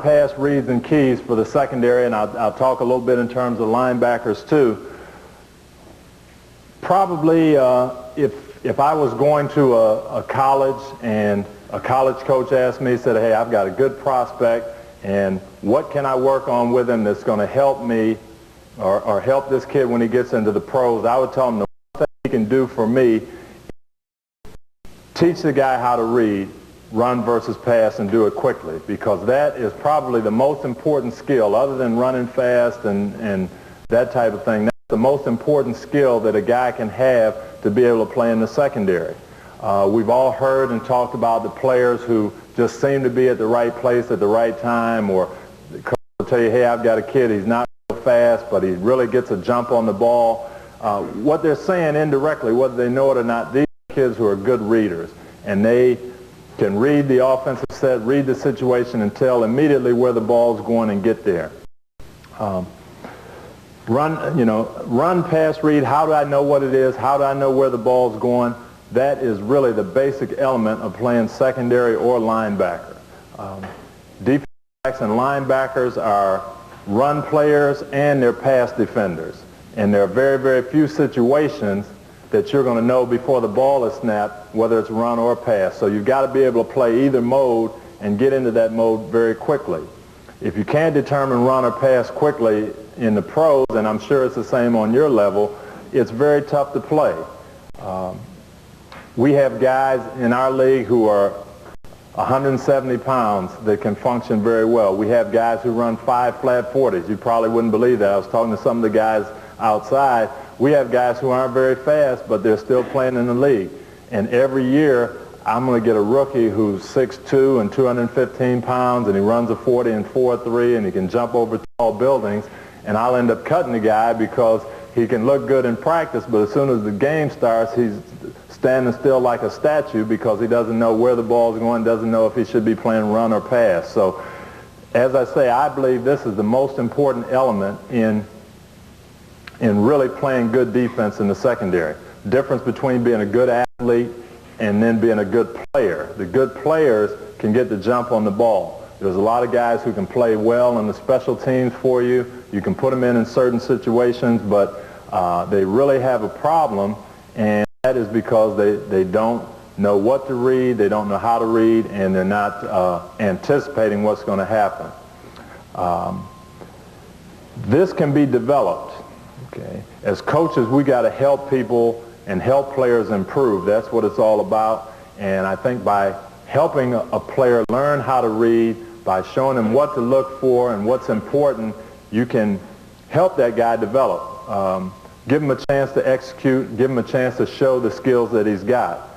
pass, reads, and keys for the secondary, and I'll talk a little bit in terms of linebackers too. Probably if I was going to a college and a college coach asked me, said, hey, I've got a good prospect, and what can I work on with him that's going to help me or help this kid when he gets into the pros, I would tell him the one thing he can do for me, teach the guy how to read, run versus pass, and do it quickly, because that is probably the most important skill other than running fast and that type of thing. That's the most important skill that a guy can have to be able to play in the secondary. We've all heard and talked about the players who just seem to be at the right place at the right time, or the coach will tell you, hey, I've got a kid, he's not real fast, but he really gets a jump on the ball. What they're saying indirectly, whether they know it or not, these are kids who are good readers, and they can read the offensive set, read the situation, and tell immediately where the ball's going and get there. Run, pass, read, how do I know what it is? How do I know where the ball's going? That is really the basic element of playing secondary or linebacker. Defensive backs and linebackers are run players and they're pass defenders. And there are very, very few situations that you're going to know before the ball is snapped whether it's run or pass. So you've got to be able to play either mode and get into that mode very quickly. If you can't determine run or pass quickly in the pros, and I'm sure it's the same on your level, it's very tough to play. We have guys in our league who are 170 pounds that can function very well. We have guys who run 5 flat 40s. You probably wouldn't believe that. I was talking to some of the guys outside. We have guys who aren't very fast, but they're still playing in the league. And every year, I'm going to get a rookie who's 6'2" and 215 pounds, and he runs a 40 and 4.3, and he can jump over tall buildings. And I'll end up cutting the guy because he can look good in practice, but as soon as the game starts, he's standing still like a statue because he doesn't know where the ball's going, doesn't know if he should be playing run or pass. So, as I say, I believe this is the most important element in really playing good defense in the secondary. Difference between being a good athlete and then being a good player. The good players can get the jump on the ball. There's a lot of guys who can play well in the special teams for you. You can put them in certain situations, but they really have a problem, and that is because they don't know what to read, they don't know how to read, and they're not anticipating what's going to happen. This can be developed. Okay. As coaches, we got to help people and help players improve. That's what it's all about. And I think by helping a player learn how to read, by showing him what to look for and what's important, you can help that guy develop. Give him a chance to execute, give him a chance to show the skills that he's got.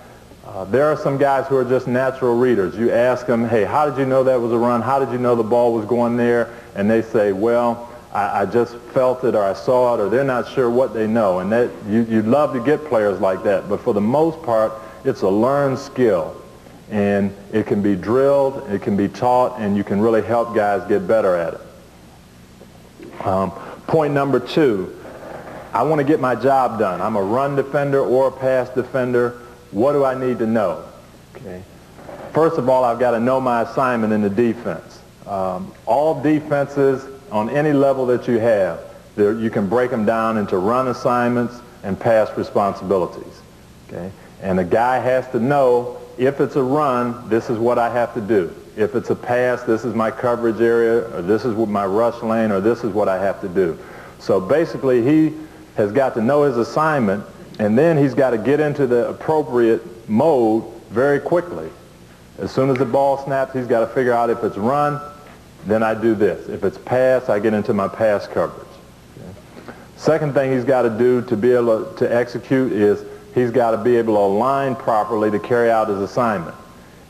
There are some guys who are just natural readers. You ask them, hey, how did you know that was a run? How did you know the ball was going there? And they say, well, I just felt it, or I saw it, or they're not sure what they know. And that you'd love to get players like that, but for the most part, it's a learned skill. And it can be drilled, it can be taught, and you can really help guys get better at it. Point number 2, I want to get my job done. I'm a run defender or a pass defender. What do I need to know? Okay. First of all, I've got to know my assignment in the defense. All defenses on any level that you have, you can break them down into run assignments and pass responsibilities. Okay? And the guy has to know, if it's a run, this is what I have to do. If it's a pass, this is my coverage area, or this is my rush lane, or this is what I have to do. So basically, he has got to know his assignment, and then he's got to get into the appropriate mode very quickly. As soon as the ball snaps, he's got to figure out if it's run, then I do this. If it's pass, I get into my pass coverage. Okay. Second thing he's got to do to be able to execute is he's got to be able to align properly to carry out his assignment.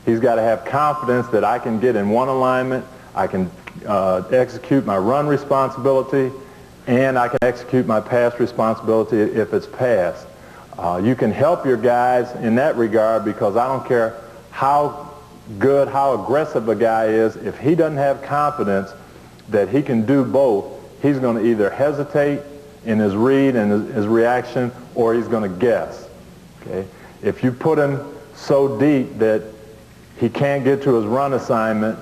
He's got to have confidence that I can get in one alignment, I can execute my run responsibility, and I can execute my pass responsibility if it's pass. You can help your guys in that regard, because I don't care how good, how aggressive a guy is, if he doesn't have confidence that he can do both, he's going to either hesitate in his read and his reaction, or he's going to guess. Okay? If you put him so deep that he can't get to his run assignment,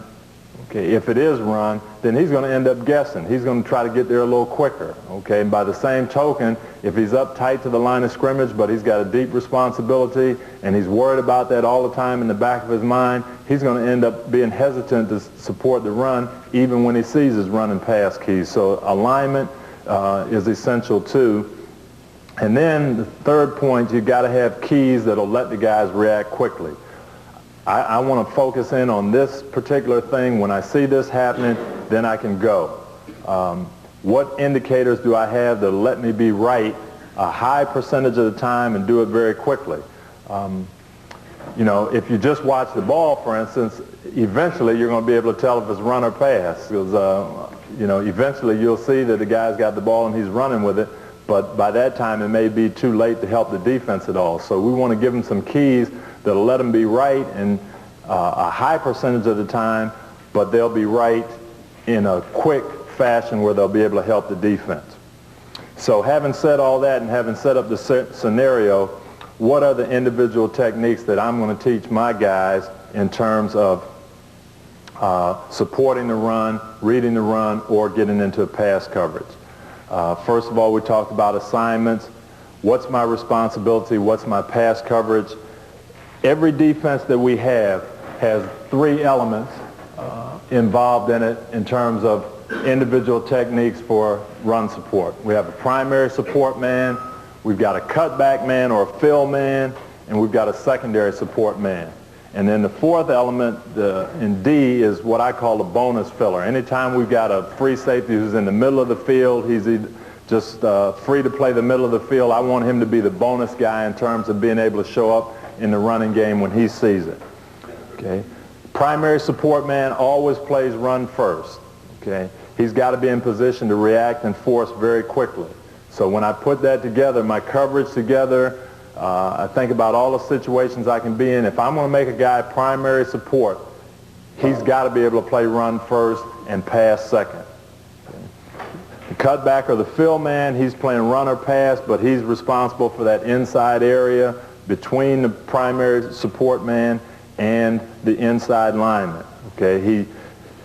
Okay, if it is run, then he's going to end up guessing. He's going to try to get there a little quicker. Okay, and by the same token, if he's up tight to the line of scrimmage, but he's got a deep responsibility, and he's worried about that all the time in the back of his mind, he's going to end up being hesitant to support the run, even when he sees his run and pass keys. So alignment is essential too. And then the third point, you got to have keys that'll let the guys react quickly. I want to focus in on this particular thing. When I see this happening, then I can go. What indicators do I have that let me be right a high percentage of the time and do it very quickly? You know, if you just watch the ball, for instance, eventually you're going to be able to tell if it's run or pass. Because, you know, eventually you'll see that the guy's got the ball and he's running with it. But by that time, it may be too late to help the defense at all. So we want to give them some keys that'll let them be right in a high percentage of the time, but they'll be right in a quick fashion where they'll be able to help the defense. So having said all that and having set up the scenario, what are the individual techniques that I'm going to teach my guys in terms of supporting the run, reading the run, or getting into a pass coverage? First of all, we talked about assignments. What's my responsibility? What's my pass coverage? Every defense that we have has three elements involved in it in terms of individual techniques for run support. We have a primary support man, we've got a cutback man or a fill man, and we've got a secondary support man. And then the fourth element in D is what I call a bonus filler. Anytime we've got a free safety who's in the middle of the field, he's just free to play the middle of the field, I want him to be the bonus guy in terms of being able to show up in the running game when he sees it. Okay. Primary support man always plays run first. Okay. He's got to be in position to react and force very quickly. So when I put that together, my coverage together, I think about all the situations I can be in. If I'm going to make a guy primary support, he's got to be able to play run first and pass second. Okay. The cutback or the fill man, he's playing run or pass, but he's responsible for that inside area between the primary support man and the inside lineman. Okay, he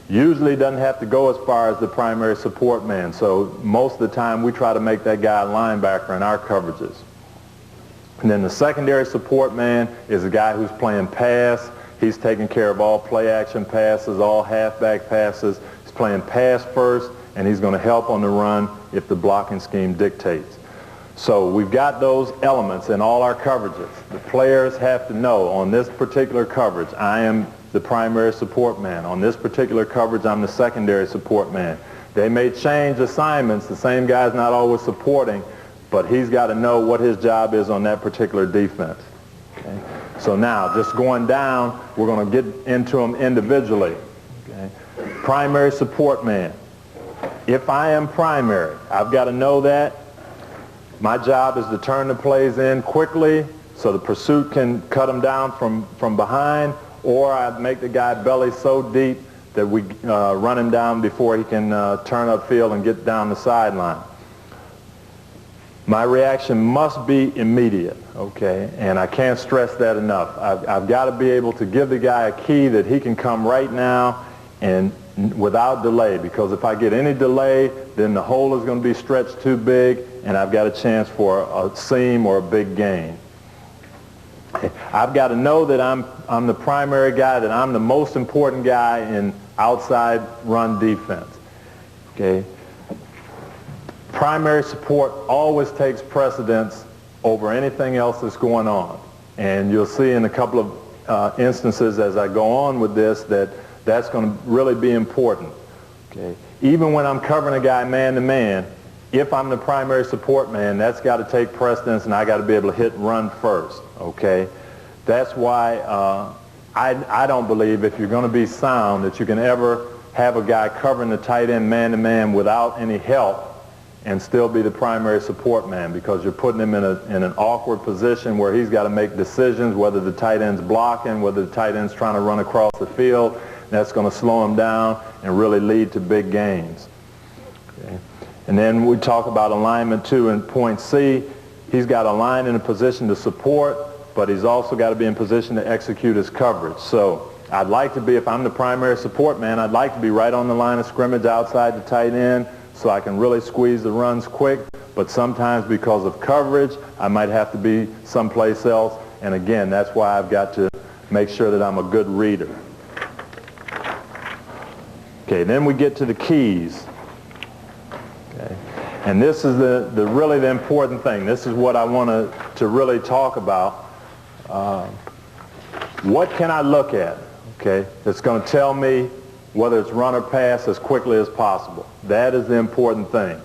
usually doesn't have to go as far as the primary support man, so most of the time we try to make that guy a linebacker in our coverages. And then the secondary support man is a guy who's playing pass. He's taking care of all play action passes, all halfback passes. He's playing pass first, and he's going to help on the run if the blocking scheme dictates. So we've got those elements in all our coverages. The players have to know on this particular coverage, I am the primary support man. On this particular coverage, I'm the secondary support man. They may change assignments. The same guy's not always supporting, but he's got to know what his job is on that particular defense. Okay? So now, just going down, we're going to get into them individually. Okay? Primary support man. If I am primary, I've got to know that. My job is to turn the plays in quickly so the pursuit can cut him down from behind, or I make the guy belly so deep that we run him down before he can turn upfield and get down the sideline. My reaction must be immediate, okay? And I can't stress that enough. I've got to be able to give the guy a key that he can come right now and without delay, because if I get any delay, then the hole is going to be stretched too big, and I've got a chance for a seam or a big gain. I've got to know that I'm the primary guy, that I'm the most important guy in outside run defense. Okay? Primary support always takes precedence over anything else that's going on. And you'll see in a couple of instances as I go on with this that that's going to really be important. Okay? Even when I'm covering a guy man-to-man, if I'm the primary support man, that's got to take precedence, and I got to be able to hit run first. Okay? That's why I don't believe, if you're going to be sound, that you can ever have a guy covering the tight end man-to-man without any help and still be the primary support man, because you're putting him in an awkward position where he's got to make decisions whether the tight end's blocking, whether the tight end's trying to run across the field. That's going to slow him down and really lead to big gains. Okay. And then we talk about alignment too in point C. He's got to line in a position to support, but he's also got to be in position to execute his coverage. So I'd like to be, if I'm the primary support man, I'd like to be right on the line of scrimmage outside the tight end so I can really squeeze the runs quick. But sometimes because of coverage, I might have to be someplace else. And again, that's why I've got to make sure that I'm a good reader. Okay, then we get to the keys. Okay. And this is really the important thing. This is what I want to really talk about. What can I look at? Okay, it's going to tell me whether it's run or pass as quickly as possible. That is the important thing.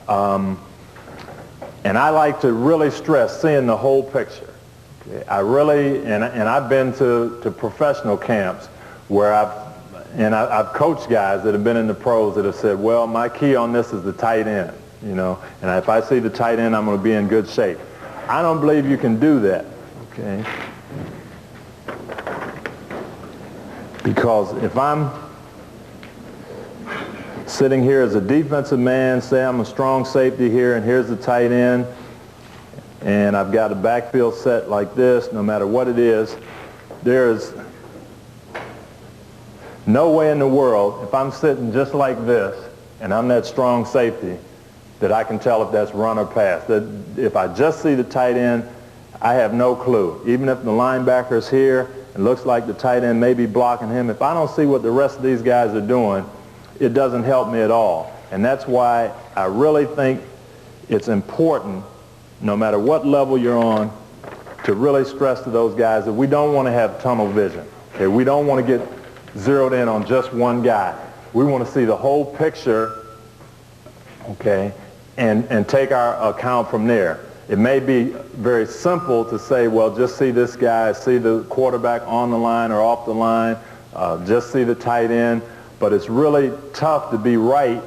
And I like to really stress seeing the whole picture. Okay? I really, and I've been to professional camps where I've coached guys that have been in the pros that have said, well, my key on this is the tight end, you know, and if I see the tight end, I'm going to be in good shape. I don't believe you can do that, okay? Because if I'm sitting here as a defensive man, say I'm a strong safety here, and here's the tight end, and I've got a backfield set like this, no matter what it is, there is no way in the world, if I'm sitting just like this, and I'm that strong safety, that I can tell if that's run or pass. That if I just see the tight end, I have no clue. Even if the linebacker's here, it looks like the tight end may be blocking him. If I don't see what the rest of these guys are doing, it doesn't help me at all. And that's why I really think it's important, no matter what level you're on, to really stress to those guys that we don't want to have tunnel vision. Okay? We don't want to get zeroed in on just one guy. We want to see the whole picture, okay, and take our account from there. It may be very simple to say, well, just see this guy, see the quarterback on the line or off the line, just see the tight end, but it's really tough to be right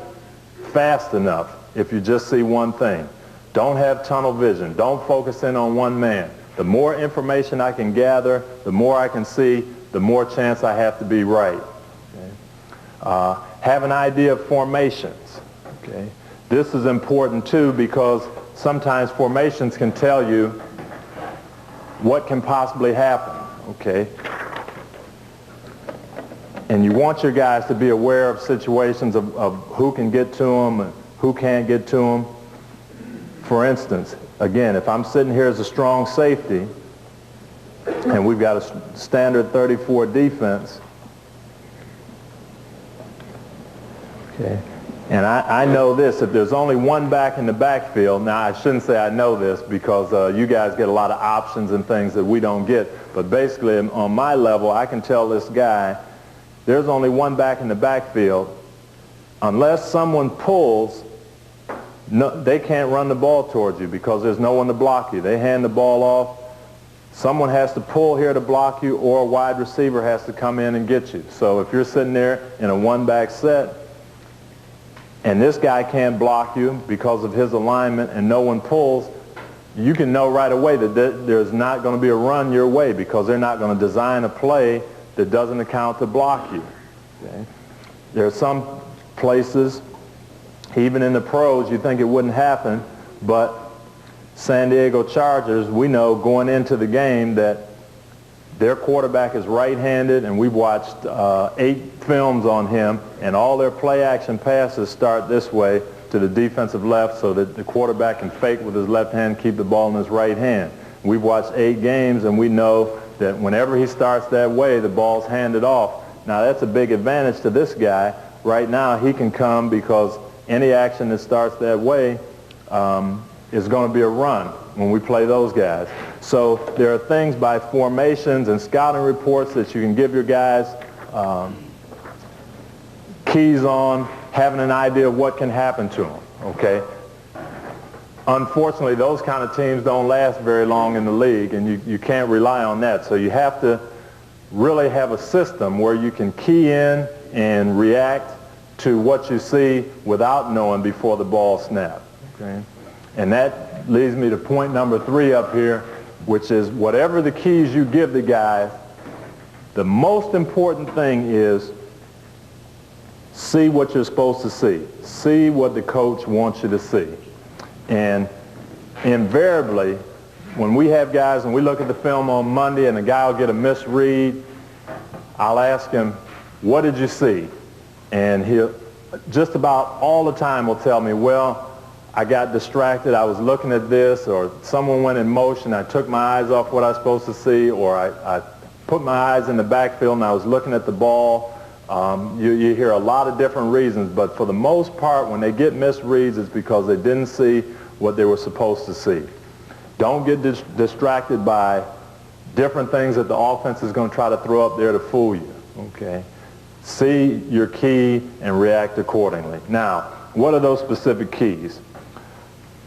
fast enough if you just see one thing. Don't have tunnel vision. Don't focus in on one man. The more information I can gather, the more I can see, the more chance I have to be right. Okay? Have an idea of formations. Okay? This is important too because sometimes formations can tell you what can possibly happen. Okay? And you want your guys to be aware of situations of who can get to them and who can't get to them. For instance, again, if I'm sitting here as a strong safety and we've got a standard 34 defense, okay, and I know this, if there's only one back in the backfield, now I shouldn't say I know this because you guys get a lot of options and things that we don't get, but basically on my level, I can tell this guy, there's only one back in the backfield. Unless someone pulls, no, they can't run the ball towards you because there's no one to block you. They hand the ball off. Someone has to pull here to block you, or a wide receiver has to come in and get you. So if you're sitting there in a one-back set and this guy can't block you because of his alignment and no one pulls, you can know right away that there's not going to be a run your way because they're not going to design a play that doesn't account to block you. Okay? There are some places, even in the pros, you think it wouldn't happen, but San Diego Chargers, we know going into the game that their quarterback is right-handed, and we've watched 8 films on him, and all their play-action passes start this way to the defensive left so that the quarterback can fake with his left hand, keep the ball in his right hand. We've watched 8 games, and we know that whenever he starts that way, the ball's handed off. Now, that's a big advantage to this guy. Right now, he can come because any action that starts that way is going to be a run when we play those guys. So there are things by formations and scouting reports that you can give your guys keys on, having an idea of what can happen to them, okay? Unfortunately, those kind of teams don't last very long in the league, and you can't rely on that. So you have to really have a system where you can key in and react to what you see without knowing before the ball snaps. Okay? And that leads me to point number 3 up here, which is whatever the keys you give the guys, the most important thing is see what you're supposed to see. See what the coach wants you to see. And invariably, when we have guys and we look at the film on Monday and a guy will get a misread, I'll ask him, what did you see? And he'll just about all the time will tell me, well, I got distracted, I was looking at this, or someone went in motion, I took my eyes off what I was supposed to see, or I put my eyes in the backfield and I was looking at the ball. You hear a lot of different reasons, but for the most part, when they get misreads, it's because they didn't see what they were supposed to see. Don't get distracted by different things that the offense is going to try to throw up there to fool you, okay? See your key and react accordingly. Now, what are those specific keys?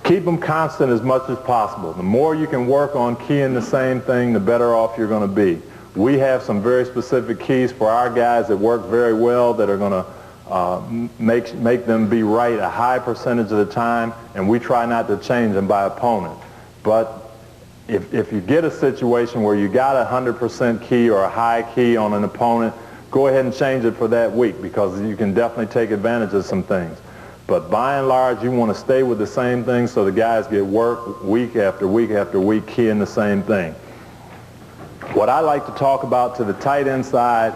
Keep them constant as much as possible. The more you can work on keying the same thing, the better off you're going to be. We have some very specific keys for our guys that work very well, that are going to make them be right a high percentage of the time, and we try not to change them by opponent. But if you get a situation where you got a 100% key or a high key on an opponent, go ahead and change it for that week, because you can definitely take advantage of some things. But by and large, you want to stay with the same thing so the guys get work week after week after week keying the same thing. What I like to talk about to the tight end side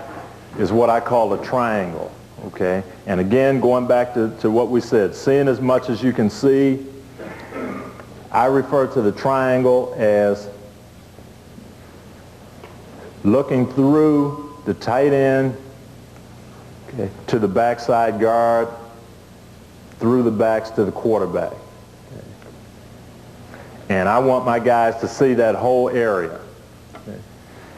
is what I call a triangle, okay? And again, going back to what we said, seeing as much as you can see, I refer to the triangle as looking through the tight end, okay, to the backside guard, through the backs to the quarterback. Okay. And I want my guys to see that whole area. Okay.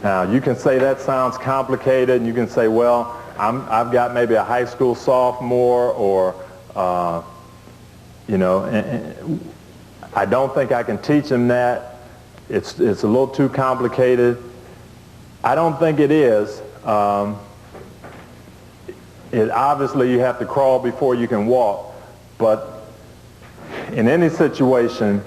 Now, you can say that sounds complicated, and you can say, well, I've got maybe a high school sophomore, or, you know, and I don't think I can teach them that. It's a little too complicated. I don't think it is. Obviously, you have to crawl before you can walk. But in any situation,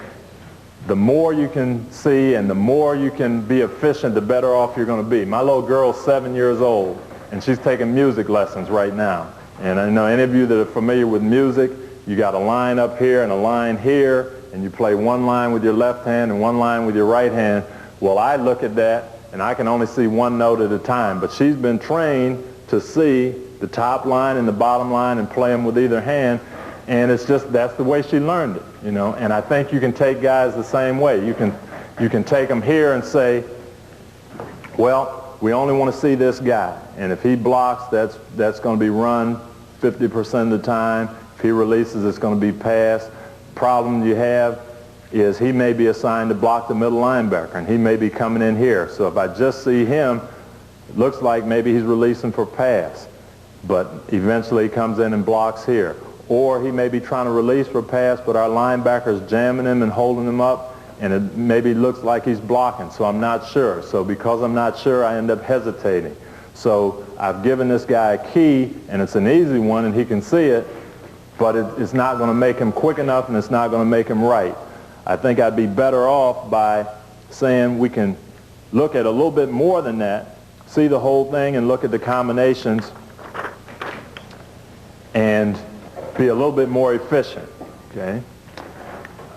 the more you can see and the more you can be efficient, the better off you're going to be. My little girl's 7 years old, and she's taking music lessons right now. And I know any of you that are familiar with music, you got a line up here and a line here, and you play one line with your left hand and one line with your right hand. Well, I look at that, and I can only see one note at a time. But she's been trained to see the top line and the bottom line and play them with either hand. And it's just, that's the way she learned it, you know. And I think you can take guys the same way. You can take them here and say, well, we only want to see this guy. And if he blocks, that's going to be run 50% of the time. If he releases, it's going to be pass. Problem you have is he may be assigned to block the middle linebacker, and he may be coming in here. So if I just see him, it looks like maybe he's releasing for pass. But eventually he comes in and blocks here. Or he may be trying to release for pass, but our linebacker's jamming him and holding him up, and it maybe looks like he's blocking, so I'm not sure. So because I'm not sure, I end up hesitating. So I've given this guy a key, and it's an easy one, and he can see it, but it's not going to make him quick enough, and it's not going to make him right. I think I'd be better off by saying we can look at a little bit more than that, see the whole thing, and look at the combinations, and be a little bit more efficient, okay?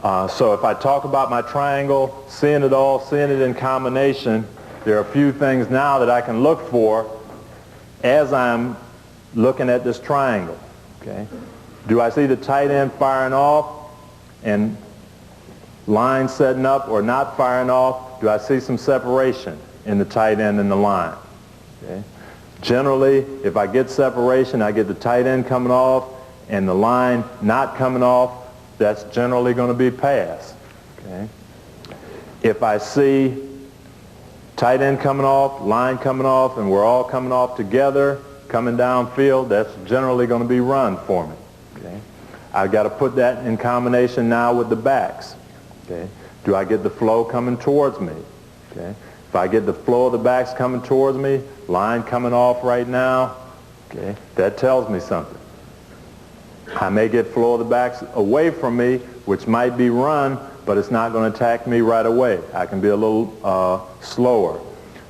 So if I talk about my triangle, seeing it all, seeing it in combination, there are a few things now that I can look for as I'm looking at this triangle, okay? Do I see the tight end firing off and line setting up, or not firing off? Do I see some separation in the tight end and the line, okay? Generally, if I get separation, I get the tight end coming off, and the line not coming off, that's generally going to be pass. Okay? If I see tight end coming off, line coming off, and we're all coming off together, coming downfield, that's generally going to be run for me. Okay? I've got to put that in combination now with the backs. Okay? Do I get the flow coming towards me? Okay? If I get the flow of the backs coming towards me, line coming off right now, okay, that tells me something. I may get flow of the backs away from me, which might be run, but it's not going to attack me right away. I can be a little slower.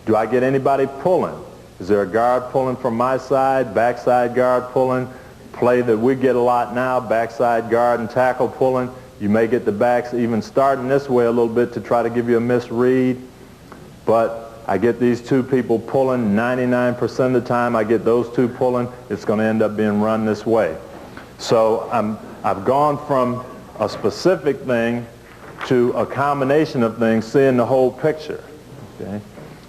Do I get anybody pulling? Is there a guard pulling from my side, backside guard pulling? Play that we get a lot now, backside guard and tackle pulling. You may get the backs even starting this way a little bit to try to give you a misread. But I get these two people pulling. 99% of the time I get those two pulling, it's going to end up being run this way. So I've gone from a specific thing to a combination of things, seeing the whole picture. Okay?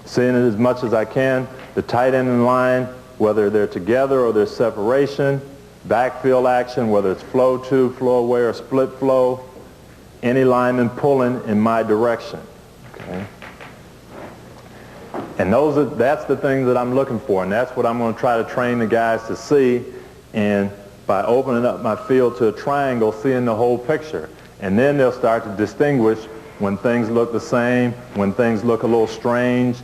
Seeing it as much as I can, the tight end and line, whether they're together or there's separation, backfield action, whether it's flow to, flow away, or split flow, any lineman pulling in my direction. Okay? And that's the things that I'm looking for, and that's what I'm going to try to train the guys to see, and by opening up my field to a triangle, seeing the whole picture. And then they'll start to distinguish when things look the same, when things look a little strange.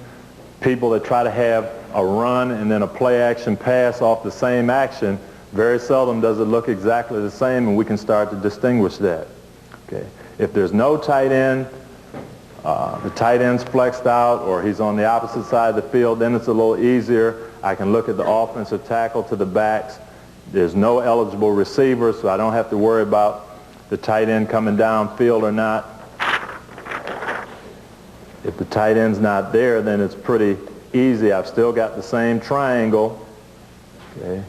People that try to have a run and then a play action pass off the same action, very seldom does it look exactly the same, and we can start to distinguish that. Okay. If there's no tight end, the tight end's flexed out or he's on the opposite side of the field, then it's a little easier. I can look at the offensive tackle to the backs. There's no eligible receiver, so I don't have to worry about the tight end coming downfield or not. If the tight end's not there, then it's pretty easy. I've still got the same triangle, okay,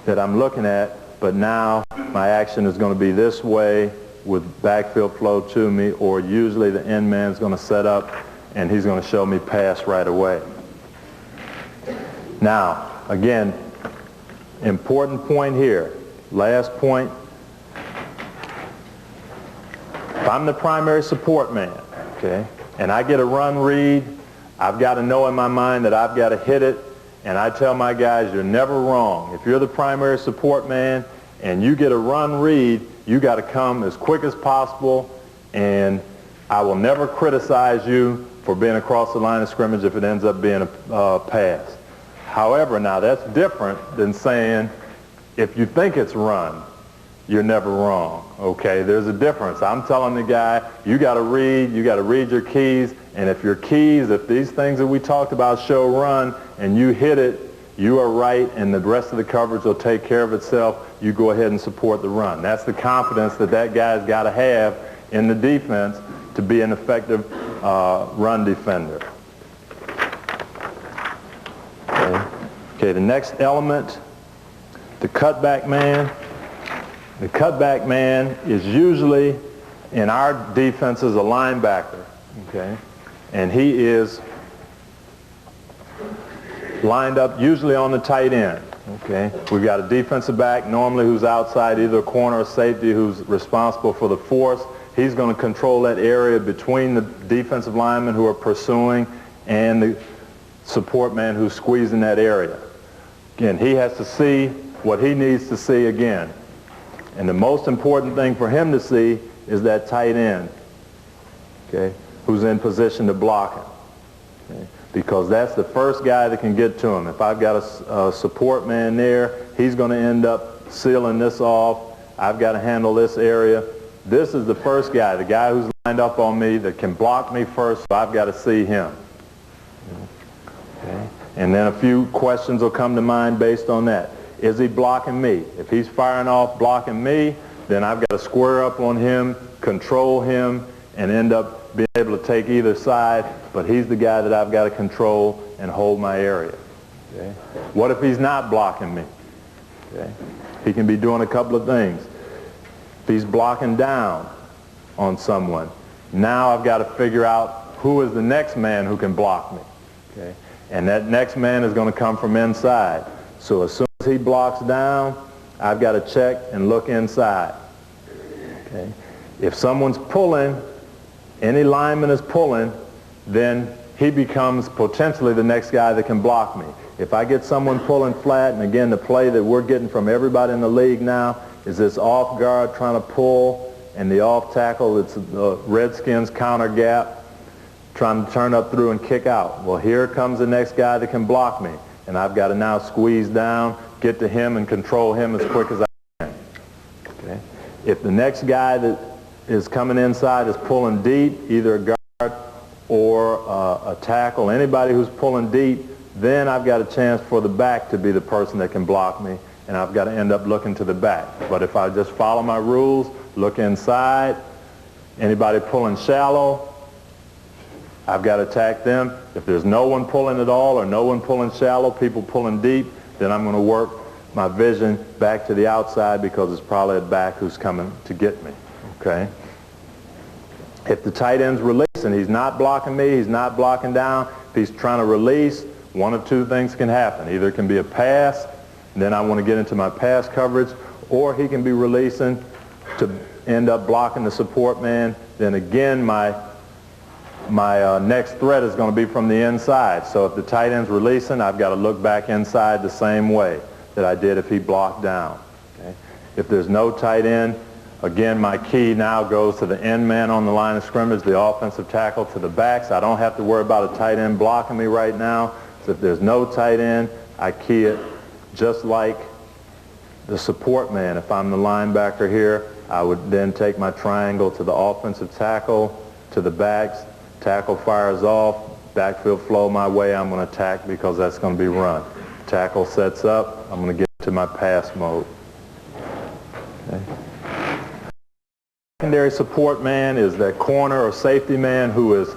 that I'm looking at, but now my action is going to be this way with backfield flow to me, or usually the end man's going to set up and he's going to show me pass right away. Now, again, important point here, last point. If I'm the primary support man, okay, and I get a run read, I've got to know in my mind that I've got to hit it, and I tell my guys, you're never wrong. If you're the primary support man and you get a run read, you got to come as quick as possible, and I will never criticize you for being across the line of scrimmage if it ends up being a pass. However, now that's different than saying if you think it's run, you're never wrong. Okay, there's a difference. I'm telling the guy, you got to read your keys, and if your keys, if these things that we talked about show run and you hit it, you are right, and the rest of the coverage will take care of itself. You go ahead and support the run. That's the confidence that that guy's got to have in the defense to be an effective run defender. Okay, the next element, the cutback man. The cutback man is usually, in our defenses, a linebacker, okay? And he is lined up usually on the tight end, okay? We've got a defensive back normally who's outside, either a corner or safety, who's responsible for the force. He's going to control that area between the defensive linemen who are pursuing and the support man who's squeezing that area. Again, he has to see what he needs to see again. And the most important thing for him to see is that tight end, okay, who's in position to block him. Okay? Because that's the first guy that can get to him. If I've got a support man there, he's going to end up sealing this off. I've got to handle this area. This is the first guy, the guy who's lined up on me that can block me first, so I've got to see him. Okay? And then a few questions will come to mind based on that. Is he blocking me? If he's firing off blocking me, then I've got to square up on him, control him, and end up being able to take either side, but he's the guy that I've got to control and hold my area. Okay? What if he's not blocking me? Okay? He can be doing a couple of things. If he's blocking down on someone, now I've got to figure out who is the next man who can block me. Okay? And that next man is going to come from inside. So as soon as he blocks down, I've got to check and look inside. Okay? If someone's pulling, any lineman is pulling, then he becomes potentially the next guy that can block me. If I get someone pulling flat, and again, the play that we're getting from everybody in the league now is this off guard trying to pull, and the off tackle, it's the Redskins counter gap, trying to turn up through and kick out. Well, here comes the next guy that can block me, and I've got to now squeeze down, get to him, and control him as quick as I can. Okay? If the next guy that is coming inside is pulling deep, either a guard or a tackle, anybody who's pulling deep, then I've got a chance for the back to be the person that can block me, and I've got to end up looking to the back. But if I just follow my rules, look inside, anybody pulling shallow, I've got to attack them. If there's no one pulling at all or no one pulling shallow, people pulling deep, then I'm going to work my vision back to the outside because it's probably a back who's coming to get me. Okay? If the tight end's releasing, he's not blocking me, he's not blocking down. If he's trying to release, one of two things can happen. Either it can be a pass, and then I want to get into my pass coverage, or he can be releasing to end up blocking the support man. Then again, my next threat is going to be from the inside. So if the tight end's releasing, I've got to look back inside the same way that I did if he blocked down. Okay? If there's no tight end, again, my key now goes to the end man on the line of scrimmage, the offensive tackle to the backs. I don't have to worry about a tight end blocking me right now. So if there's no tight end, I key it just like the support man. If I'm the linebacker here, I would then take my triangle to the offensive tackle, to the backs. Tackle fires off, backfield flow my way, I'm going to attack because that's going to be run. Tackle sets up, I'm going to get to my pass mode. Okay. Secondary support man is that corner or safety man who is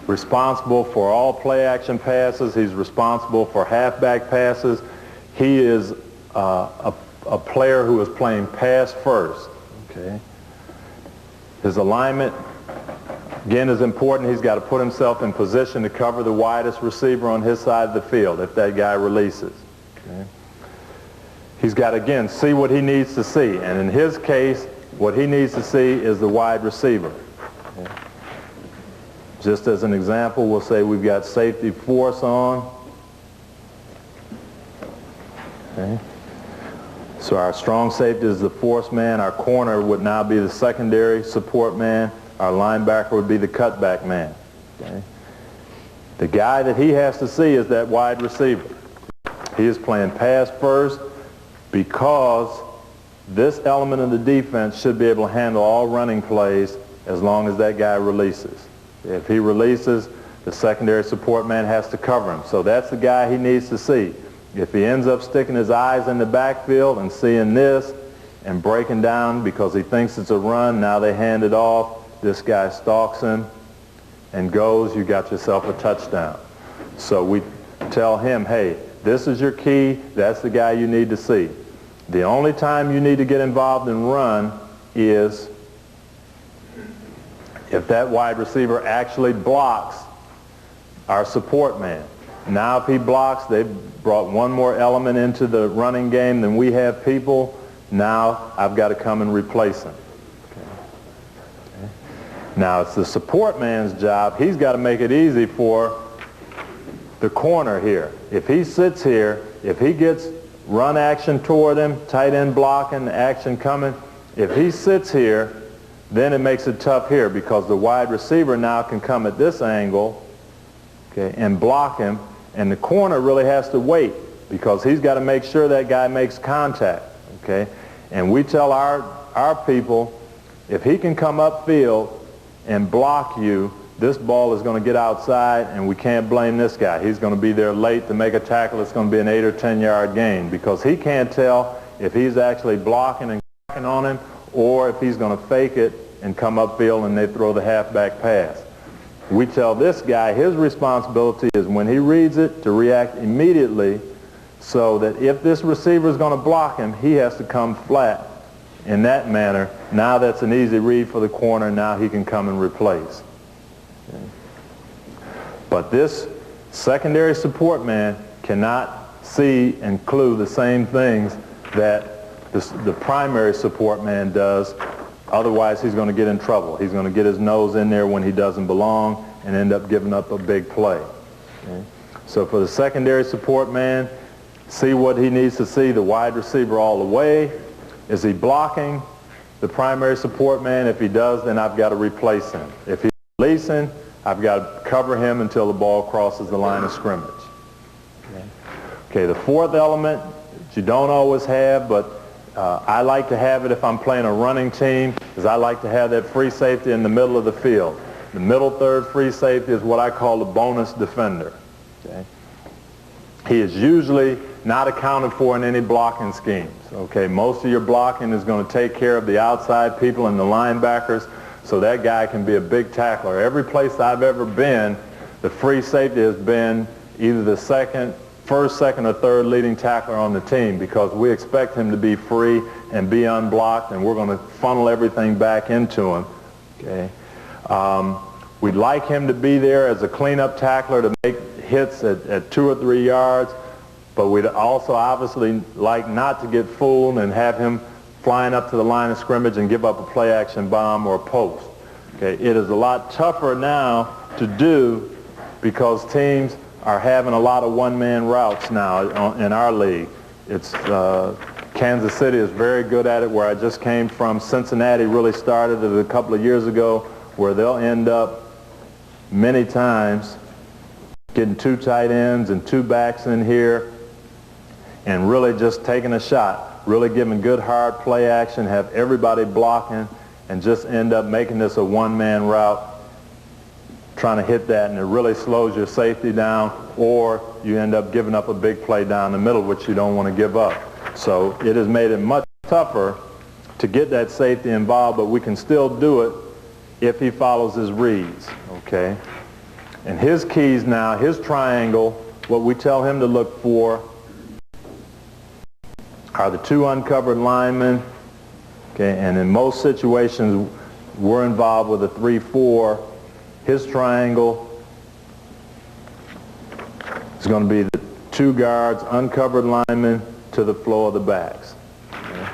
responsible for all play action passes. He's responsible for halfback passes. He is a player who is playing pass first. Okay. His alignment, again, is important. He's got to put himself in position to cover the widest receiver on his side of the field if that guy releases. Okay. He's got to, again, see what he needs to see. And in his case, what he needs to see is the wide receiver. Okay. Just as an example, we'll say we've got safety force on. Okay. So our strong safety is the force man. Our corner would now be the secondary support man. Our linebacker would be the cutback man. Okay. The guy that he has to see is that wide receiver. He is playing pass first because this element of the defense should be able to handle all running plays as long as that guy releases. If he releases, the secondary support man has to cover him. So that's the guy he needs to see. If he ends up sticking his eyes in the backfield and seeing this and breaking down because he thinks it's a run, now they hand it off, this guy stalks him and goes, you got yourself a touchdown. So we tell him, hey, this is your key, that's the guy you need to see. The only time you need to get involved in run is if that wide receiver actually blocks our support man. Now if he blocks, they've brought one more element into the running game than we have people. Now I've got to come and replace him. Okay. Now it's the support man's job. He's got to make it easy for the corner here. If he sits here, if he gets run action toward him, tight end blocking, action coming, if he sits here, then it makes it tough here because the wide receiver now can come at this angle, okay, and block him, and the corner really has to wait because he's got to make sure that guy makes contact, okay? And we tell our people, if he can come upfield and block you, this ball is going to get outside, and we can't blame this guy. He's going to be there late to make a tackle. It's going to be an 8 or 10 yard gain because he can't tell if he's actually blocking and cracking on him or if he's going to fake it and come upfield and they throw the halfback pass. We tell this guy his responsibility is when he reads it to react immediately so that if this receiver is going to block him, he has to come flat in that manner. Now that's an easy read for the corner. Now he can come and replace. Okay. But this secondary support man cannot see and clue the same things that the primary support man does. Otherwise, he's going to get in trouble. He's going to get his nose in there when he doesn't belong and end up giving up a big play. Okay. So for the secondary support man, see what he needs to see, the wide receiver all the way. Is he blocking the primary support man? If he does, then I've got to replace him. If he's releasing, I've got to cover him until the ball crosses the line of scrimmage. Okay, the fourth element that you don't always have, but I like to have it if I'm playing a running team, is I like to have that free safety in the middle of the field. The middle third free safety is what I call the bonus defender. Okay? He is usually not accounted for in any blocking schemes. Okay, most of your blocking is going to take care of the outside people and the linebackers, so that guy can be a big tackler. Every place I've ever been the free safety has been either the first, second, or third leading tackler on the team, because we expect him to be free and be unblocked, and we're going to funnel everything back into him. Okay. We'd like him to be there as a cleanup tackler to make hits at 2 or 3 yards, but we'd also obviously like not to get fooled and have him flying up to the line of scrimmage and give up a play-action bomb or a post. Okay. It is a lot tougher now to do because teams are having a lot of one-man routes now in our league. It's Kansas City is very good at it. Where I just came from, Cincinnati really started it a couple of years ago, where they'll end up many times getting 2 tight ends and 2 backs in here and really just taking a shot, really giving good hard play action, have everybody blocking, and just end up making this a one-man route, trying to hit that, and it really slows your safety down, or you end up giving up a big play down the middle, which you don't want to give up. So it has made it much tougher to get that safety involved, but we can still do it if he follows his reads, okay? And his keys now, his triangle, what we tell him to look for are the 2 uncovered linemen, okay? And in most situations, we're involved with a 3-4. His triangle is going to be the 2 guards, uncovered linemen to the floor of the backs. Okay?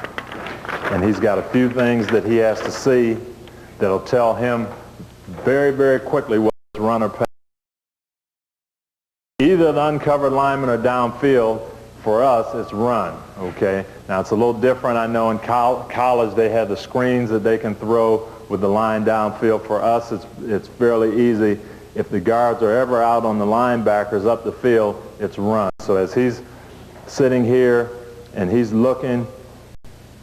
And he's got a few things that he has to see that'll tell him very, very quickly whether it's run or pass. Either the uncovered linemen or downfield. For us, it's run, okay? Now, it's a little different. I know in college they have the screens that they can throw with the line downfield. For us, it's fairly easy. If the guards are ever out on the linebackers up the field, it's run. So as he's sitting here and he's looking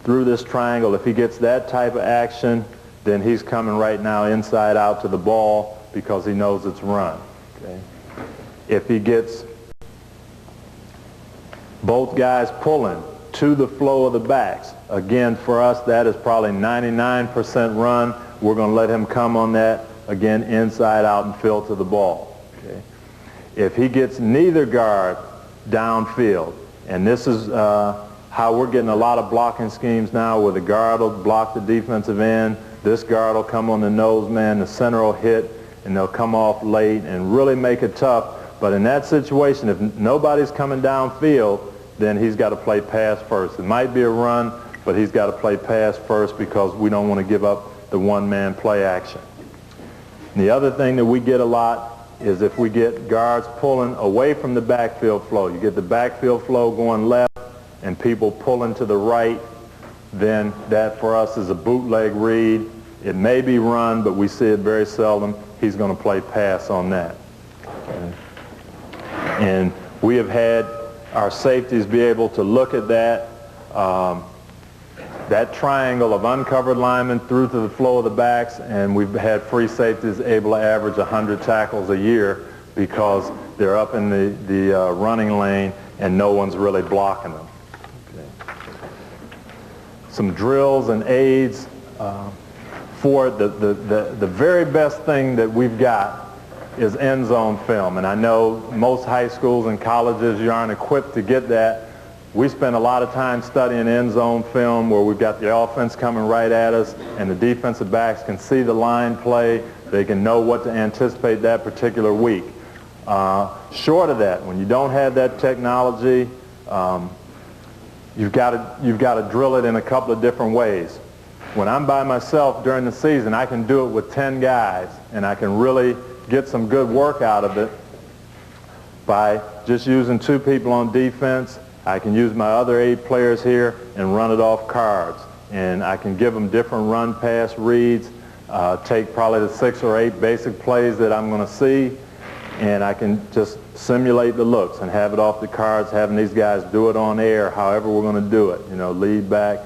through this triangle, if he gets that type of action, then he's coming right now inside out to the ball because he knows it's run, okay? If he gets both guys pulling to the flow of the backs, again, for us, that is probably 99% run. We're going to let him come on that, again, inside out and fill to the ball. Okay? If he gets neither guard downfield, and this is how we're getting a lot of blocking schemes now, where the guard will block the defensive end, this guard will come on the nose man, the center will hit, and they'll come off late and really make it tough. But in that situation, if nobody's coming downfield, then he's got to play pass first. It might be a run, but he's got to play pass first because we don't want to give up the one-man play action. And the other thing that we get a lot is if we get guards pulling away from the backfield flow. You get the backfield flow going left and people pulling to the right, then that for us is a bootleg read. It may be run, but we see it very seldom. He's going to play pass on that. Okay. And we have had our safeties be able to look at that, that triangle of uncovered linemen through to the flow of the backs, and we've had free safeties able to average 100 tackles a year because they're up in the running lane and no one's really blocking them. Okay. Some drills and aids for the very best thing that we've got is end zone film. And I know most high schools and colleges, you aren't equipped to get that. We spend a lot of time studying end zone film where we've got the offense coming right at us and the defensive backs can see the line play. They can know what to anticipate that particular week. Short of that, when you don't have that technology, you've got to drill it in a couple of different ways. When I'm by myself during the season, I can do it with 10 guys and I can really get some good work out of it by just using 2 people on defense. I can use my other 8 players here and run it off cards. And I can give them different run-pass reads, take probably the 6 or 8 basic plays that I'm going to see, and I can just simulate the looks and have it off the cards, having these guys do it on air, however we're going to do it. You know, lead back,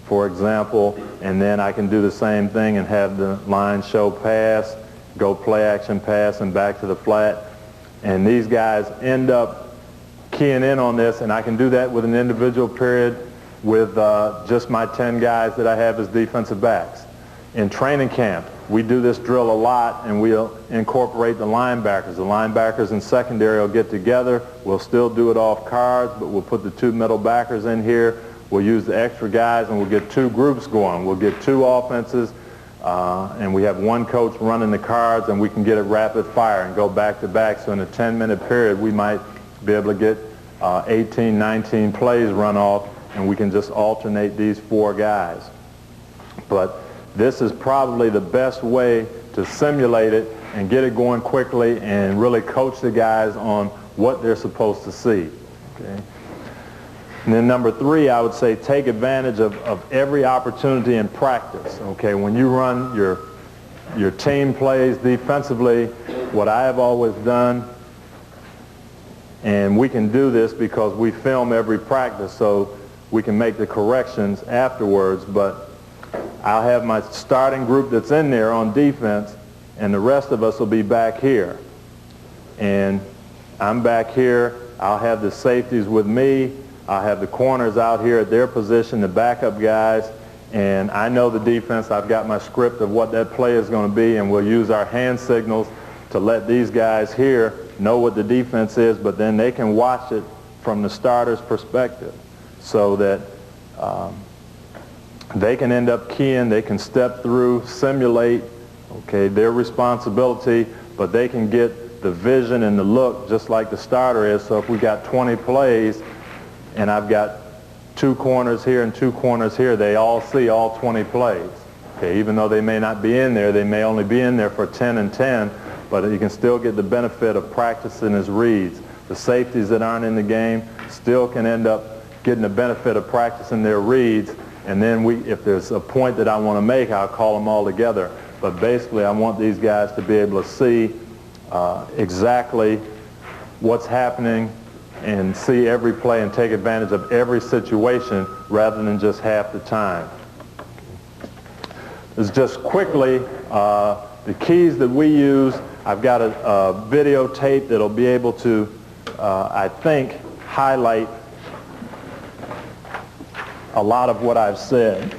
for example, and then I can do the same thing and have the line show pass, go play action pass and back to the flat. And these guys end up keying in on this, and I can do that with an individual period with just my 10 guys that I have as defensive backs. In training camp, we do this drill a lot, and we'll incorporate the linebackers. The linebackers and secondary will get together. We'll still do it off cards, but we'll put the 2 middle backers in here. We'll use the extra guys, and we'll get 2 groups going. We'll get 2 offenses, and we have 1 coach running the cards, and we can get it rapid fire and go back to back. So in a 10-minute period, we might be able to get 18, 19 plays run off, and we can just alternate these 4 guys. But this is probably the best way to simulate it and get it going quickly and really coach the guys on what they're supposed to see. Okay? And then number 3, I would say take advantage of every opportunity in practice. Okay, when you run your team plays defensively, what I have always done, and we can do this because we film every practice, so we can make the corrections afterwards, but I'll have my starting group that's in there on defense, and the rest of us will be back here. And I'm back here. I'll have the safeties with me. I'll have the corners out here at their position, the backup guys, and I know the defense. I've got my script of what that play is going to be, and we'll use our hand signals to let these guys here know what the defense is, but then they can watch it from the starter's perspective so that they can end up keying, they can step through, simulate, okay, their responsibility, but they can get the vision and the look just like the starter is. So if we got 20 plays and I've got 2 corners here and 2 corners here, they all see all 20 plays. Okay, even though they may not be in there, they may only be in there for 10 and 10, but you can still get the benefit of practicing his reads. The safeties that aren't in the game still can end up getting the benefit of practicing their reads. And then if there's a point that I want to make, I'll call them all together. But basically, I want these guys to be able to see exactly what's happening and see every play and take advantage of every situation rather than just half the time. It's just quickly, the keys that we use. I've got a videotape that'll be able to, I think, highlight a lot of what I've said.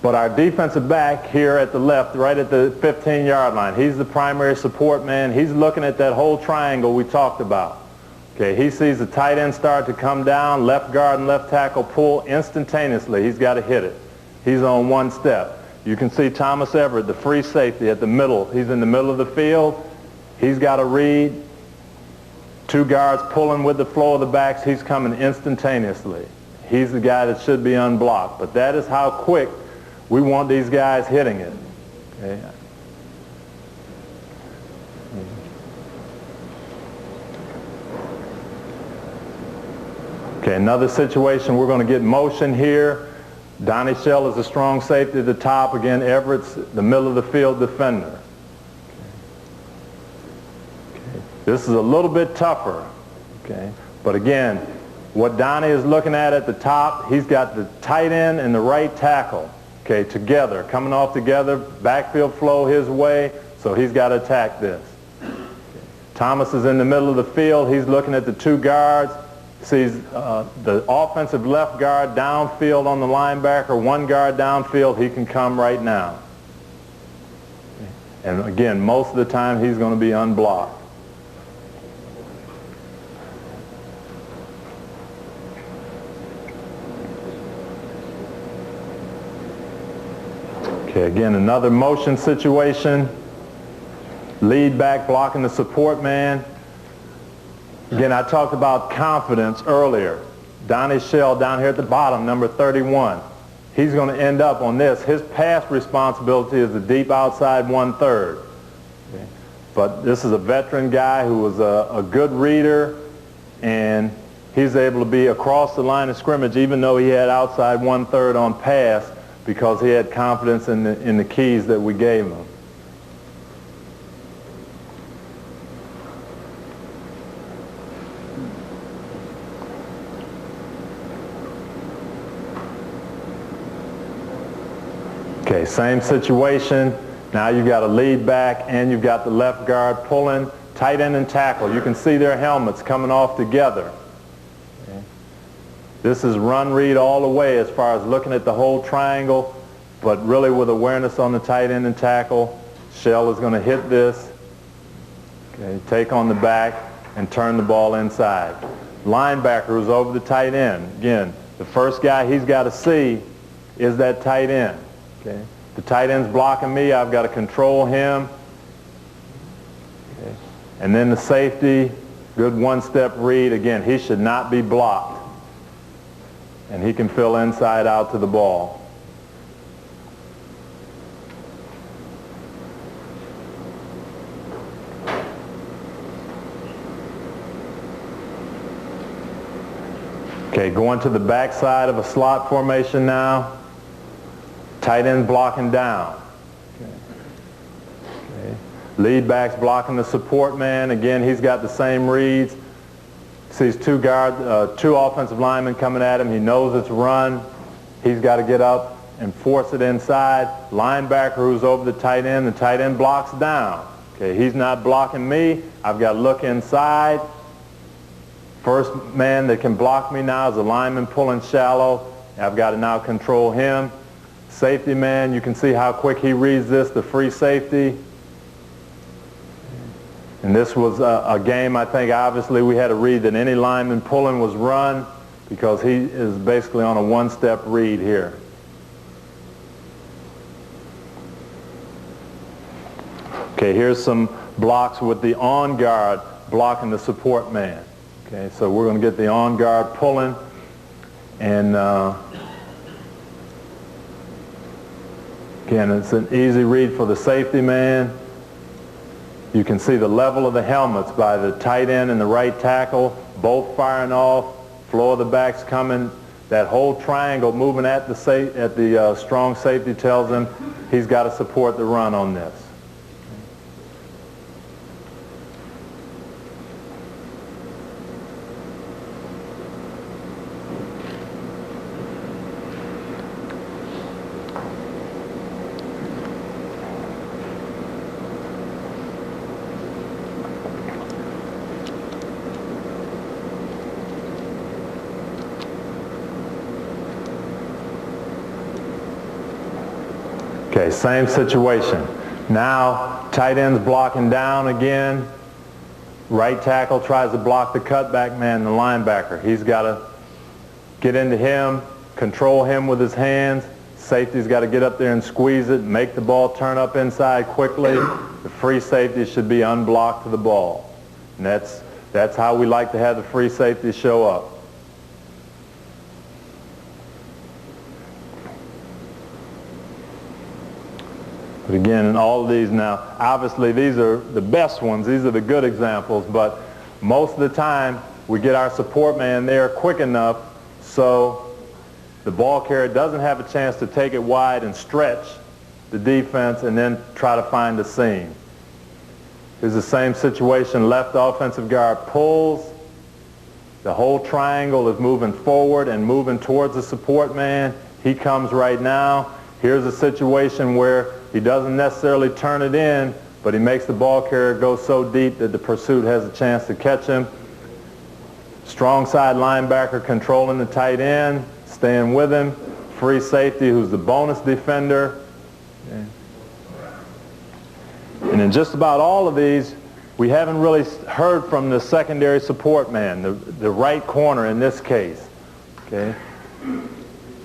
But our defensive back here at the left, right at the 15-yard line, he's the primary support man. He's looking at that whole triangle we talked about. Okay, he sees the tight end start to come down, left guard and left tackle pull instantaneously. He's got to hit it. He's on 1 step. You can see Thomas Everett, the free safety at the middle. He's in the middle of the field. He's got to read. 2 guards pulling with the flow of the backs. He's coming instantaneously. He's the guy that should be unblocked. But that is how quick we want these guys hitting it. Okay. Okay, another situation, we're going to get motion here. Donnie Shell is a strong safety at the top. Again, Everett's the middle of the field defender. Okay. This is a little bit tougher. Okay. But again, what Donnie is looking at the top, he's got the tight end and the right tackle, okay, together, coming off together, backfield flow his way, so he's got to attack this. Okay. Thomas is in the middle of the field. He's looking at the 2 guards, sees the offensive left guard downfield on the linebacker, 1 guard downfield. He can come right now. Okay. And again, most of the time he's going to be unblocked. Okay, again, another motion situation. Lead back blocking the support man. Again, I talked about confidence earlier. Donnie Shell down here at the bottom, number 31. He's going to end up on this. His pass responsibility is the deep outside 1/3. Okay. But this is a veteran guy who was a good reader, and he's able to be across the line of scrimmage even though he had outside 1/3 on pass, because he had confidence in the keys that we gave him. Okay, same situation. Now you've got a lead back and you've got the left guard pulling, tight end and tackle. You can see their helmets coming off together. Okay. This is run read all the way as far as looking at the whole triangle. but really with awareness on the tight end and tackle, Shell is going to hit this, okay, take on the back, and turn the ball inside. Linebacker who's over the tight end, again, the first guy he's got to see is that tight end. Okay? The tight end's blocking me, I've got to control him. Okay? And then the safety, good one-step read. Again, he should not be blocked. And he can fill inside out to the ball. Okay, going to the backside of a slot formation now. Tight end blocking down. Okay. Lead back's blocking the support man. Again, he's got the same reads. Sees two offensive linemen coming at him. He knows it's run. He's got to get up and force it inside. Linebacker who's over the tight end blocks down. Okay, he's not blocking me. I've got to look inside. First man that can block me now is a lineman pulling shallow. I've got to now control him. Safety man, you can see how quick he reads this, the free safety. And this was a game, I think, obviously we had to read that any lineman pulling was run because he is basically on a one-step read here. Okay, here's some blocks with the on guard blocking the support man. Okay, so we're going to get the on guard pulling, and again, it's an easy read for the safety man. You can see the level of the helmets by the tight end and the right tackle, both firing off, flow of the backs coming. That whole triangle moving at the strong safety tells him he's got to support the run on this. Okay, same situation. Now, tight end's blocking down again. Right tackle tries to block the cutback man, the linebacker. He's got to get into him, control him with his hands. Safety's got to get up there and squeeze it, make the ball turn up inside quickly. The free safety should be unblocked to the ball. And that's how we like to have the free safety show up. But again, in all of these now, obviously these are the best ones. These are the good examples. But most of the time, we get our support man there quick enough so the ball carrier doesn't have a chance to take it wide and stretch the defense and then try to find the seam. Here's the same situation. Left offensive guard pulls. The whole triangle is moving forward and moving towards the support man. He comes right now. Here's a situation where he doesn't necessarily turn it in, but he makes the ball carrier go so deep that the pursuit has a chance to catch him. Strong side linebacker controlling the tight end, staying with him. Free safety who's the bonus defender. And in just about all of these, we haven't really heard from the secondary support man, the right corner in this case. Okay?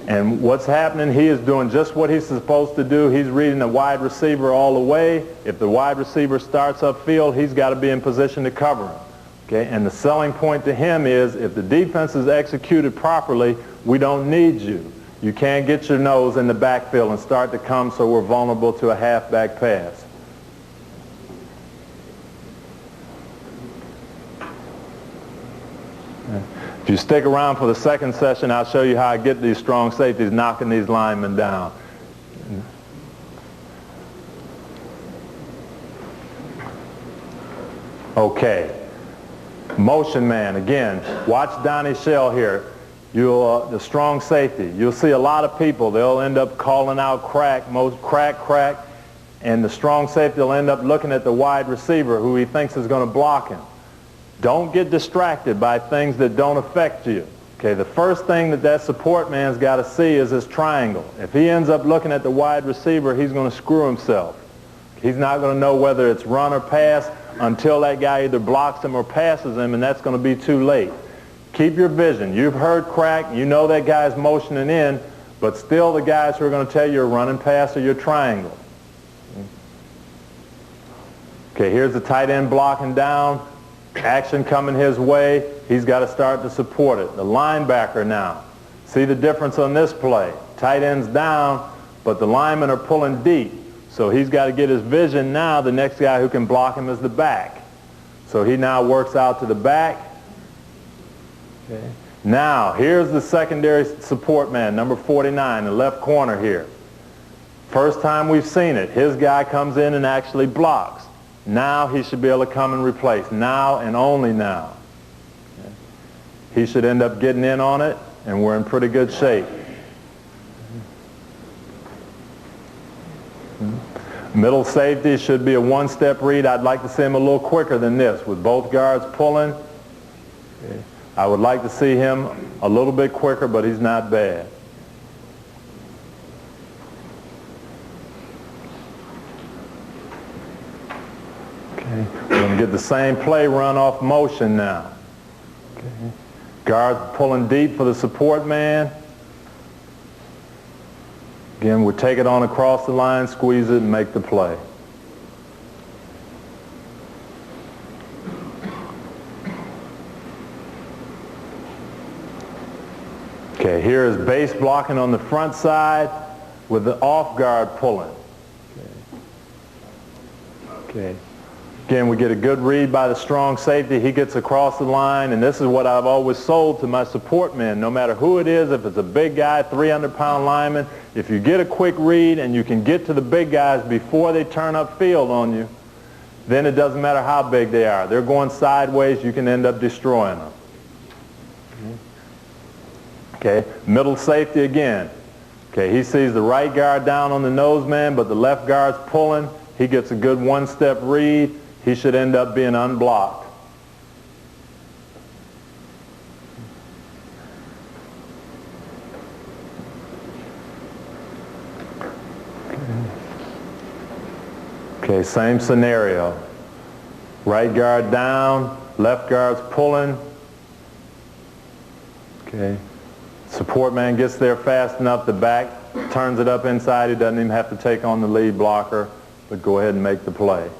And what's happening, he is doing just what he's supposed to do. He's reading the wide receiver all the way. If the wide receiver starts upfield, he's got to be in position to cover him. Okay? And the selling point to him is if the defense is executed properly, we don't need you. You can't get your nose in the backfield and start to come so we're vulnerable to a halfback pass. If you stick around for the second session, I'll show you how I get these strong safeties knocking these linemen down. Okay. Motion man, again, watch Donnie Shell here. The strong safety. You'll see a lot of people, they'll end up calling out crack, crack, and the strong safety will end up looking at the wide receiver who he thinks is going to block him. Don't get distracted by things that don't affect you. Okay, the first thing that support man's got to see is his triangle. If he ends up looking at the wide receiver, he's going to screw himself. He's not going to know whether it's run or pass until that guy either blocks him or passes him, and that's going to be too late. Keep your vision. You've heard crack. You know that guy's motioning in, but still the guys who are going to tell you your run and pass or your triangle. Okay, here's the tight end blocking down. Action coming his way. He's got to start to support it. The linebacker now. See the difference on this play. Tight end's down, but the linemen are pulling deep. So he's got to get his vision now. The next guy who can block him is the back. So he now works out to the back. Okay. Now, here's the secondary support man, number 49, the left corner here. First time we've seen it. His guy comes in and actually blocks. Now he should be able to come and replace. Now and only now. Okay. He should end up getting in on it, and we're in pretty good shape. Middle safety should be a one-step read. I'd like to see him a little quicker than this with both guards pulling. Okay. I would like to see him a little bit quicker, but he's not bad. Okay. We're going to get the same play run off motion now. Okay. Guards pulling deep for the support man. Again, we'll take it on across the line, squeeze it, and make the play. Okay, here is base blocking on the front side with the off guard pulling. Okay. Again, we get a good read by the strong safety. He gets across the line, and this is what I've always sold to my support men. No matter who it is, if it's a big guy, 300-pound lineman, if you get a quick read and you can get to the big guys before they turn up field on you, then it doesn't matter how big they are. They're going sideways, you can end up destroying them. Okay, middle safety again. Okay, he sees the right guard down on the nose man, but the left guard's pulling. He gets a good one-step read. He should end up being unblocked. Okay, same scenario. Right guard down, left guard's pulling. Okay. Support man gets there fast enough, the back turns it up inside. He doesn't even have to take on the lead blocker, but go ahead and make the play.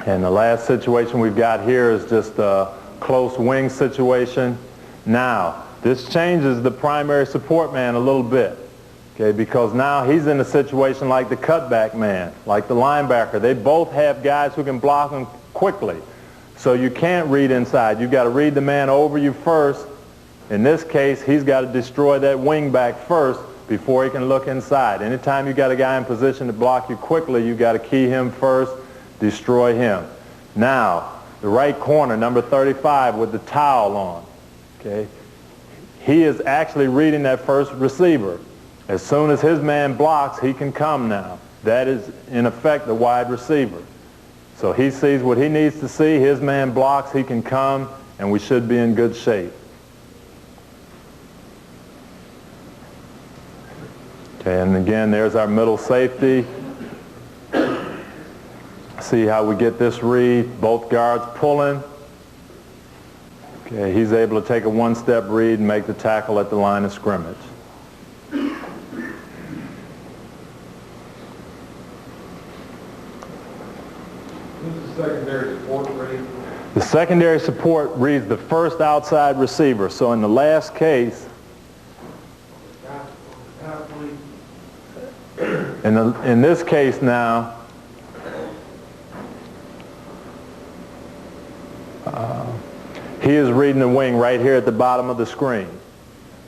And the last situation we've got here is just a close wing situation. Now, this changes the primary support man a little bit, okay, because now he's in a situation like the cutback man, like the linebacker. They both have guys who can block them quickly. So you can't read inside. You've got to read the man over you first. In this case, he's got to destroy that wing back first before he can look inside. Anytime you got a guy in position to block you quickly, you've got to key him first, destroy him. Now, the right corner, number 35, with the towel on. Okay, he is actually reading that first receiver. As soon as his man blocks, he can come now. That is, in effect, the wide receiver. So he sees what he needs to see, his man blocks, he can come, and we should be in good shape. Okay, and again, there's our middle safety. See how we get this read, both guards pulling. Okay, he's able to take a one-step read and make the tackle at the line of scrimmage. Secondary support read? The secondary support reads the first outside receiver. So in the last case, in this case now, he is reading the wing right here at the bottom of the screen.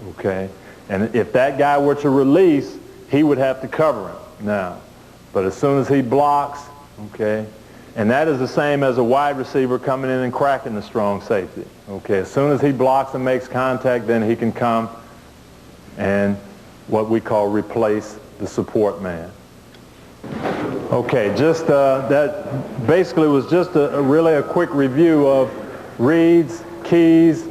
Okay, and if that guy were to release, he would have to cover him now. But as soon as he blocks, okay. And that is the same as a wide receiver coming in and cracking the strong safety. Okay, as soon as he blocks and makes contact, then he can come and what we call replace the support man. Okay, that basically was just really a quick review of reads, keys,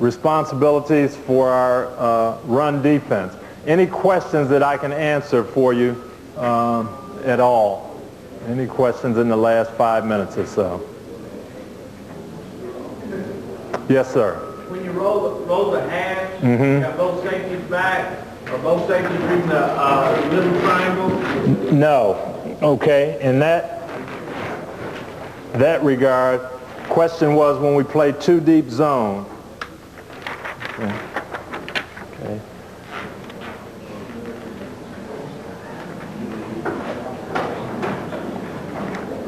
responsibilities for our run defense. Any questions that I can answer for you at all? Any questions in the last 5 minutes or so? Yes, sir. When you roll the hash, you have both safeties back, or both safeties reading the little triangle? No. Okay. In that regard, question was when we play two deep zone. Okay.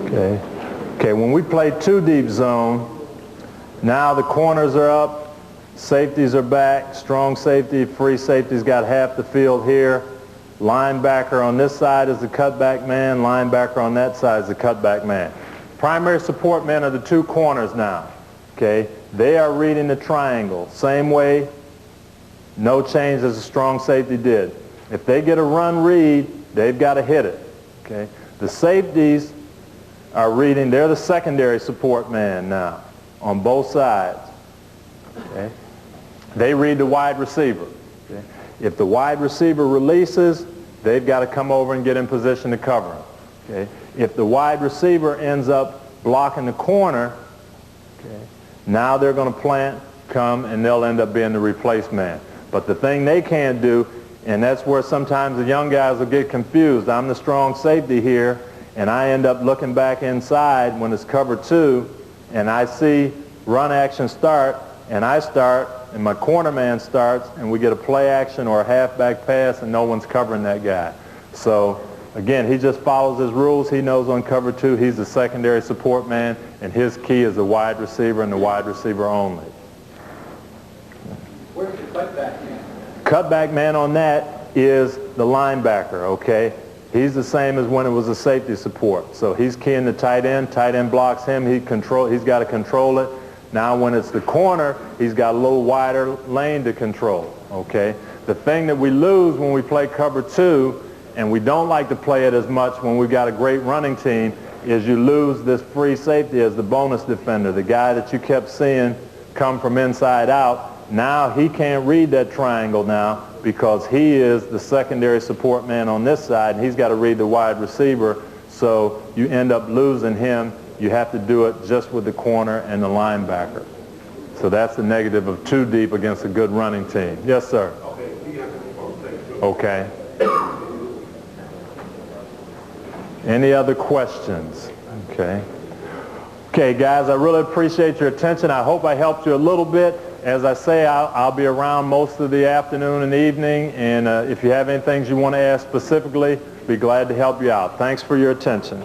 Okay. Okay. When we play two deep zone, now the corners are up, safeties are back, strong safety, free safety's got half the field here. Linebacker on this side is the cutback man, linebacker on that side is the cutback man. Primary support men are the two corners now. Okay? They are reading the triangle. Same way, no change as the strong safety did. If they get a run read, they've got to hit it. Okay? The safeties are reading, they're the secondary support man now on both sides. Okay? They read the wide receiver. Okay? If the wide receiver releases, they've got to come over and get in position to cover him. Okay? If the wide receiver ends up blocking the corner, okay, now they're going to plant, come, and they'll end up being the replace man. But the thing they can't do, and that's where sometimes the young guys will get confused. I'm the strong safety here, and I end up looking back inside when it's cover two, and I see run action start, and I start, and my corner man starts, and we get a play action or a halfback pass, and no one's covering that guy. So, again, he just follows his rules. He knows on cover two he's the secondary support man, and his key is the wide receiver and the wide receiver only. Where's the cutback man? Cutback man on that is the linebacker, okay? He's the same as when it was a safety support. So he's keying the tight end blocks him, he's got to control it. Now when it's the corner, he's got a little wider lane to control, okay? The thing that we lose when we play cover two, and we don't like to play it as much when we've got a great running team, is you lose this free safety as the bonus defender, the guy that you kept seeing come from inside out. Now he can't read that triangle now because he is the secondary support man on this side, and he's got to read the wide receiver, so you end up losing him. You have to do it just with the corner and the linebacker. So that's the negative of two deep against a good running team. Yes, sir. Okay. Any other questions? Okay. Okay, guys, I really appreciate your attention. I hope I helped you a little bit. As I say, I'll be around most of the afternoon and evening, and if you have any things you want to ask specifically, be glad to help you out. Thanks for your attention.